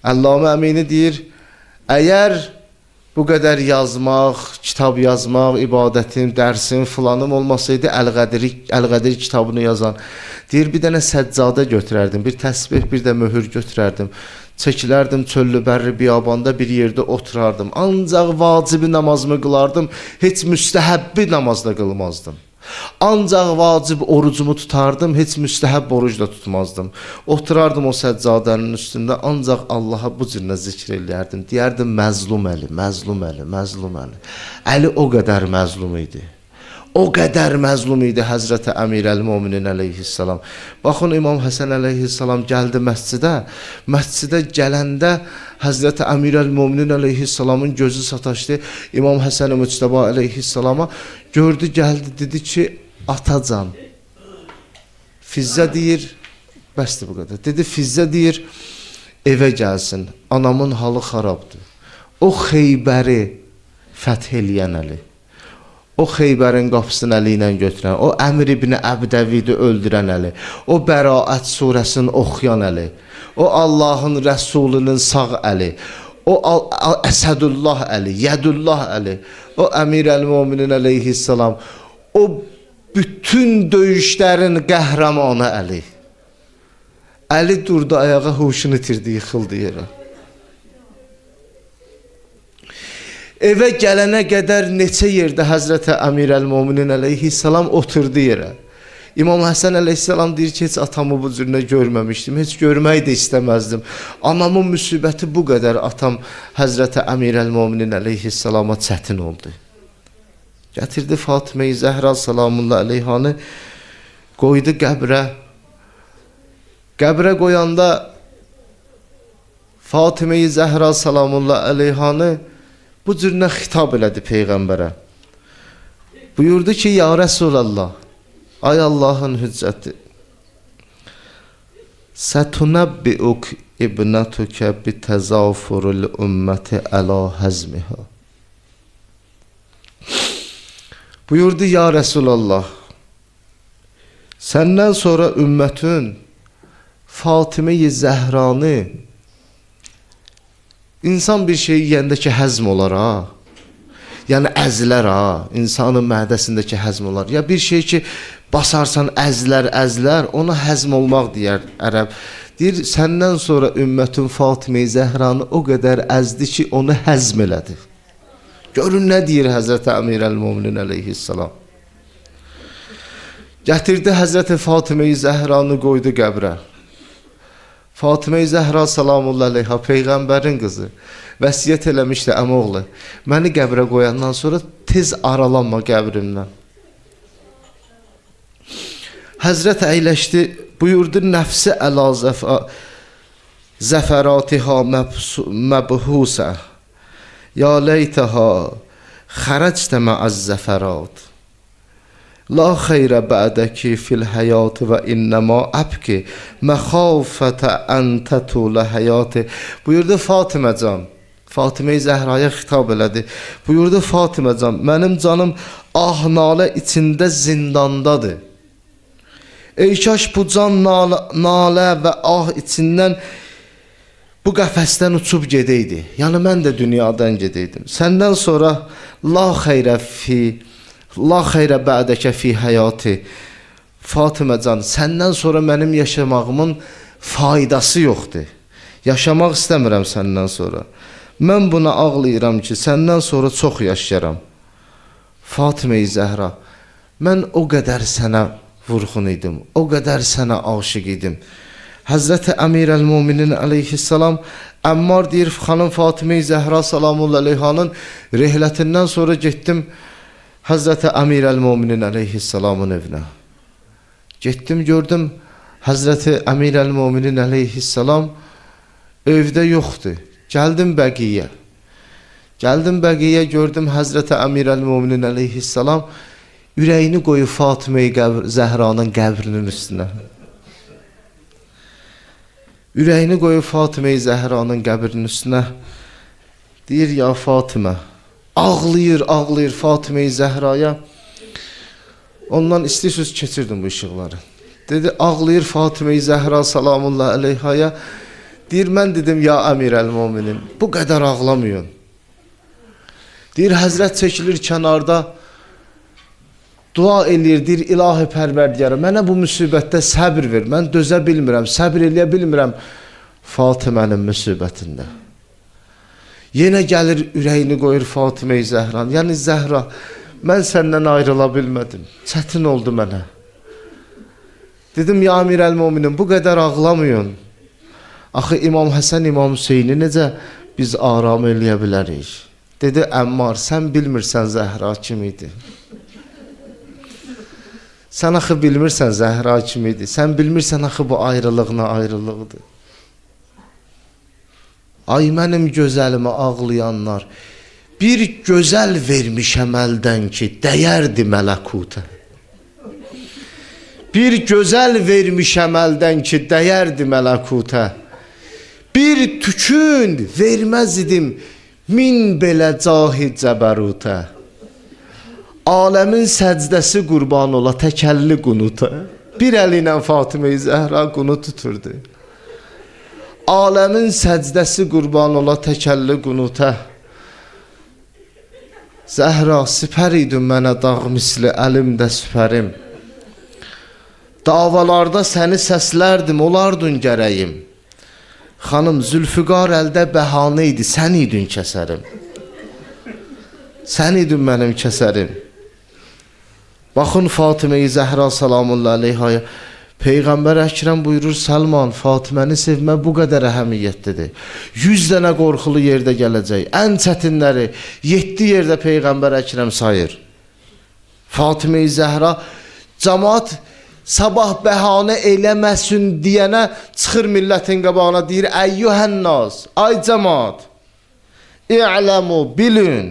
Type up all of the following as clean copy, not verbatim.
Allame Əmini deyir, əgər bu qədər yazmaq, kitab yazmaq, ibadətim, dərsim, filanım olmasaydı, Əl-Qədir kitabını yazan, deyir, bir dənə səccadə götürərdim, bir təsbih, bir də möhür götürərdim, çəkilərdim çöllü bərri biyabanda bir yerdə oturardım, ancaq vacibi namazımı qılardım, heç müstəhəbbi namazda qılmazdım. Ancaq vacib orucumu tutardım, heç müstəhəb oruc da tutmazdım. Oturardım o səccadənin üstündə, ancaq Allaha bu cürlə zikr eləyərdim. Deyərdim, məzlum Əli, məzlum Əli, məzlum Əli. Əli o qədər məzlum idi. O qədər məzlum idi Həzrəti Əmirəl-Möminin əleyhissalam. Baxın, İmam Həsən əleyhissalam gəldi məscidə gələndə Həzrəti Əmirəl-Möminin əleyhissalamın gözü sataşdı. İmam Həsən-i Müctəba əleyhissalama gördü, gəldi, dedi ki, atacan, Fizzə deyir, bəsdir bu qədər. Dedi, Fizzə deyir, evə gəlsin, anamın halı xarabdır. O Xeybəri fəth eləyən Əli. O Xeybərin qapısını əli ilə götürən, o Əmr ibn Əbdəvidi öldürən Əli, o Bəraət surəsini oxuyan Əli, o Allahın Rəsulunun sağ Əli, o Əsədullah Əli, Yədullah Əli, o Əmirəl-Möminin əleyhissalam, o bütün döyüşlərin qəhrəmanı Əli. Əli durdu ayağa, huşunu itirdi, yıxıldı yerə. Evə gələnə qədər neçə yerdə Həzrəti Əmirəl-Möminin əleyhissalam oturdu yerə. İmam Həsən əleyhissalam deyir ki, heç atamı bu cürünə görməmişdim, heç görməyi də istəməzdim. Anamın müsibəti bu qədər atam Həzrəti Əmirəl-Möminin əleyhissalama çətin oldu. Gətirdi Fatimə-i Zəhra salamullah əleyhanı, qoydu qəbrə. Qəbrə qoyanda Fatimə-i Zəhra salamullah əleyhanı bu cürünə xitab elədi Peyğəmbərə. Buyurdu ki, ya Rəsulallah, ay Allahın hüccəti, sətunəbbiuk ibnətükə bitəzafurul ümməti əla həzmihə. Buyurdu, ya Rəsulallah, səndən sonra ümmətin Fatimə-i Zəhranı, İnsan bir şey yiyəndə ki, həzm olar, ha? Yəni, əzlər, ha? İnsanın mədəsindəki həzm olar. Ya bir şey ki, basarsan, əzlər, ona həzm olmaq deyər ərəb. Deyir, səndən sonra ümmətin Fatimə-i Zəhranı o qədər əzdi ki, onu həzm elədi. Görün, nə deyir Həzrəti Əmirəl-Möminin əleyhissalam. Gətirdi Həzrəti Fatimə-i Zəhranı qoydu qəbrə. Fatimə-i Zəhra salamullah əleyha, Peyğəmbərin qızı, vəsiyyət eləmişdi, əmoğlu, məni qəbrə qoyandan sonra tez aralanma qəbrimdən. Həzrət əyləşdi, buyurdu, nəfsi əla zəfəratiha məbhusə, ya leytəha xərəctə məəz zəfərat. La xeyrə bədəki fil həyatı və innəma əbki məxafətə əntətulə həyatı. Buyurdu Fatimə-can, Fatimə-i Zəhraya xitab elədi. Buyurdu Fatimə-can, mənim canım nalə içində zindandadır. Ey kaş bu can nalə və içindən bu qəfəsdən uçub gedəydi. Yəni mən də dünyadan gedəydim. Səndən sonra la xeyrə bədəkə fi həyatı. Fatimə-can, səndən sonra mənim yaşamağımın faydası yoxdur. Yaşamaq istəmirəm səndən sonra. Mən buna ağlayıram ki, səndən sonra çox yaşayaram. Fatimə-i Zəhra, mən o qədər sənə vurğun idim, o qədər sənə aşiq idim. Həzrəti Əmirəl-Möminin əleyhissalam, Əmmar deyir, xanım Fatimə-i Zəhra salamullah əleyhanın rehlətindən sonra getdim Həzrəti Əmirəl-Möminin əleyhissalamın evinə. Getdim, gördüm, Həzrəti Əmirəl-Möminin əleyhissalam evdə yoxdur. Gəldim Bəqiyyə. Gördüm Həzrəti Əmirəl-Möminin əleyhissalam ürəyini qoyub Fatimə-i Zəhranın qəbrinin üstünə. Ürəyini qoyub Fatimə-i Zəhranın qəbrinin üstünə. Deyir, ya Fatimə, ağlayır Fatimə-i Zəhraya. Ondan istəyirsiniz keçirdim bu işıqları. Dedi, ağlayır Fatimə-i Zəhra salamullah əleyhaya. Deyir, mən dedim, ya Əmirəl-Möminin, bu qədər ağlamayın. Deyir, Həzrət çəkilir kənarda, dua eləyir, deyir, ilahi pərverdigara, mənə bu müsibətdə səbr ver, mən dözə bilmirəm, səbr eləyə bilmirəm Fatimənin müsibətində. Yenə gəlir, ürəyini qoyur Fatimə-i Zəhran, yəni Zəhra, mən səndən ayrıla bilmədim, çətin oldu mənə. Dedim, ya Əmirəl-Möminin, bu qədər ağlamayın. Axı İmam Həsən, İmam Hüseyni necə biz aram eləyə bilərik? Dedi, Əmmar, sən bilmirsən Zəhra kim idi. Sən axı bilmirsən Zəhra kim idi. Sən bilmirsən axı bu ayrılığına ayrılıqdır. Ay mənim gözəlimə ağlayanlar, bir gözəl vermişəm əldən ki, dəyərdi mələkuta. Bir gözəl vermişəm əldən ki, dəyərdi mələkuta. Bir tükün verməz idim min belə cahid cəbəruta. Aləmin səcdəsi qurban ola təkəlli qunuta. Bir əli ilə Fatimə-i Zəhra qunut tuturdu. Aləmin səcdəsi qurban ola təkəlli qunuta. Zəhra sipər idin mənə dağ misli əlimdə süpərim. Davalarda səni səslərdim, olardın gərəyim. Xanım, Zülfüqar əldə bəhanə idi, sən idin kəsərim. Sən idin mənim kəsərim. Baxın Fatimə-i Zəhra salamullah aleyhaya, Peyğəmbər Əkrəm buyurur, Səlman, Fatiməni sevmə bu qədər əhəmiyyətlidir. 100 dənə qorxulu yerdə gələcək. Ən çətinləri 7 yerdə Peyğəmbər Əkrəm sayır. Fatimə-i Zəhra, cəmaat sabah bəhanə eləməsin deyənə çıxır millətin qabağına, deyir, əyyuhənnas, ay cəmaat, i'ləmu, bilin,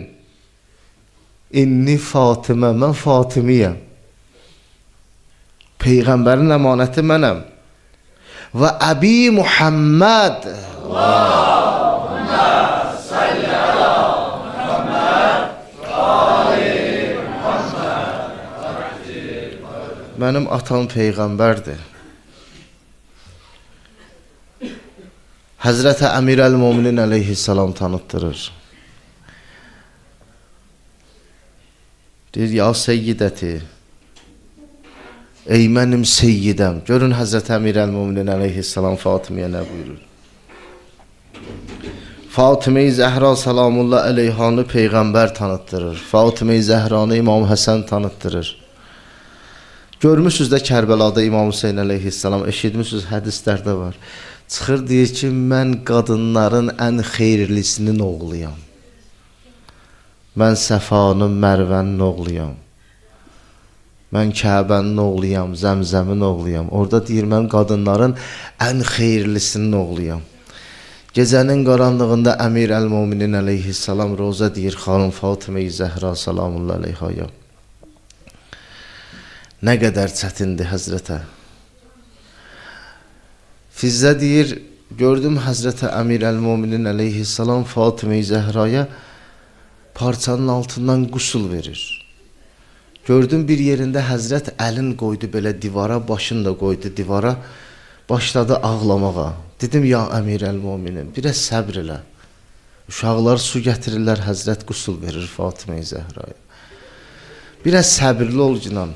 inni Fatimə, mən Fatimiyəm. Peyğəmbərin əmanəti mənəm. Və əbi Muhammed. Allahümmə salli ala Muhammed, ali Muhammed. Mənim atam Peyğəmbərdir. Həzrət Əmirəl-Möminin əleyhissalam tanıtdırır. Deyir, ya seyyidəti, ey mənim seyyidəm. Görün Həzrət Əmirəl-Möminin əleyhissalam Fatiməyə nə buyurur. Fatimə-i Zəhra salamullah əleyhanı Peyğəmbər tanıtdırır. Fatimə-i Zəhranı İmam Həsən tanıtdırır. Görmüşsünüz də Kərbəlada İmam Hüseyin əleyhissalam, eşitmişsiniz, hədislərdə var. Çıxır deyir ki, mən qadınların ən xeyirlisinin oğluyam. Mən Səfanın, Mərvənin oğluyam. Mən Kəbənin oğluyam, Zəmzəmin oğluyam. Orada deyir, mən qadınların ən xeyirlisinin oğluyam. Gecənin qaranlığında Əmirəl-Möminin əleyhissalam roza deyir, xanım Fatimə-i Zəhra salamullah aleyhaya. Nə qədər çətindir Həzrətə. Fizzə deyir, gördüm Həzrətə Əmirəl-Möminin əleyhissalam Fatimə-i Zəhraya parçanın altından qusul verir. Gördüm bir yerində Həzrət əlin qoydu belə divara, başını da qoydu divara, başladı ağlamağa. Dedim, ya Əmirəl-Möminin, biraz səbr elə. Uşaqlar su gətirirlər, Həzrət qusul verir Fatimə-i Zəhraya. Biraz səbirli ol cinan.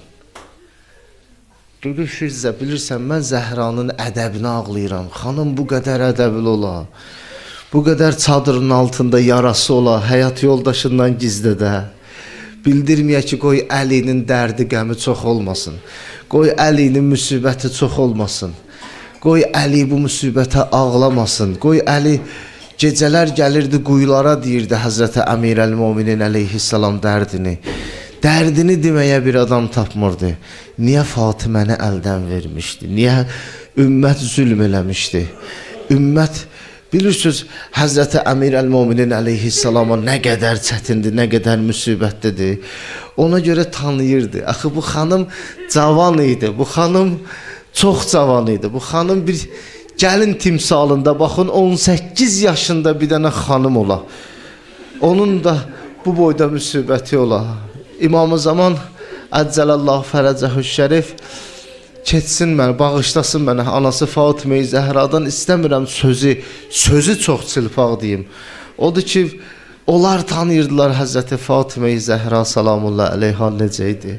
Dedi, Fizzə, bilirsən, mən Zəhranın ədəbini ağlayıram. Xanım, bu qədər ədəbli ola. Bu qədər çadırın altında yarası ola, həyat yoldaşından gizlədə. Bildirməyə ki, qoy Əlinin dərdi, qəmi çox olmasın. Qoy Əlinin müsibəti çox olmasın. Qoy Əli bu müsibətə ağlamasın. Qoy Əli gecələr gəlirdi quyulara, deyirdi Həzrətə Əmirəl-Möminin əleyhissalam dərdini. Dərdini deməyə bir adam tapmırdı. Niyə Fatiməni əldən vermişdi? Niyə ümmət zülm eləmişdi? Ümmət, bilirsiniz, Həzrəti Əmirəl-Möminin əleyhissalama nə qədər çətindir, nə qədər müsibətlidir. Ona görə tanıyırdı. Axı bu xanım cavan idi, bu xanım çox cavan idi. Bu xanım bir gəlin timsalında, baxın 18 yaşında bir dənə xanım ola. Onun da bu boyda müsibəti ola. İmam-ı Zaman Əccəlallahu fərəcəhü şərif keçsin mənə, bağışlasın mənə anası Fatimə-i Zəhradan istəmirəm sözü çox çılpaq deyim. Odur ki, onlar tanıyırdılar Həzrəti Fatimə-i Zəhra salamullahi əleyha necə idi.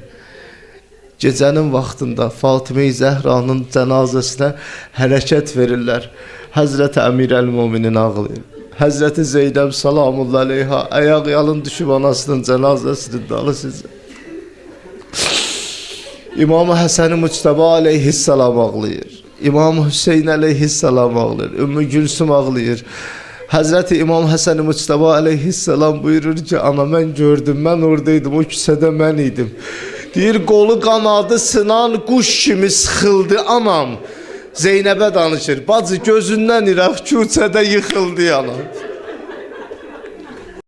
Gecənin vaxtında Fatimə-i Zəhranın cənazəsinə hərəkət verirlər. Həzrəti Əmirəl-Müminin ağlayır. Həzrəti Zeynəb salamullahi əleyha ayaq yalın düşüb anasının cənazəsini dalı sizə. İmam-ı Həsən-i Muctəba aleyhissalam ağlayır. İmam-ı Hüseyin aleyhissalam ağlayır. Ümmü Gülsüm ağlayır. Həzrəti İmam Həsən-i Muctəba aleyhissalam buyurur ki, ana mən gördüm, mən oradaydım, o küsədə mən idim. Deyir, qolu qanadı sınan quş kimi sıxıldı anam. Zeynəbə danışır, bacı gözündən iraq küçədə yıxıldı anam.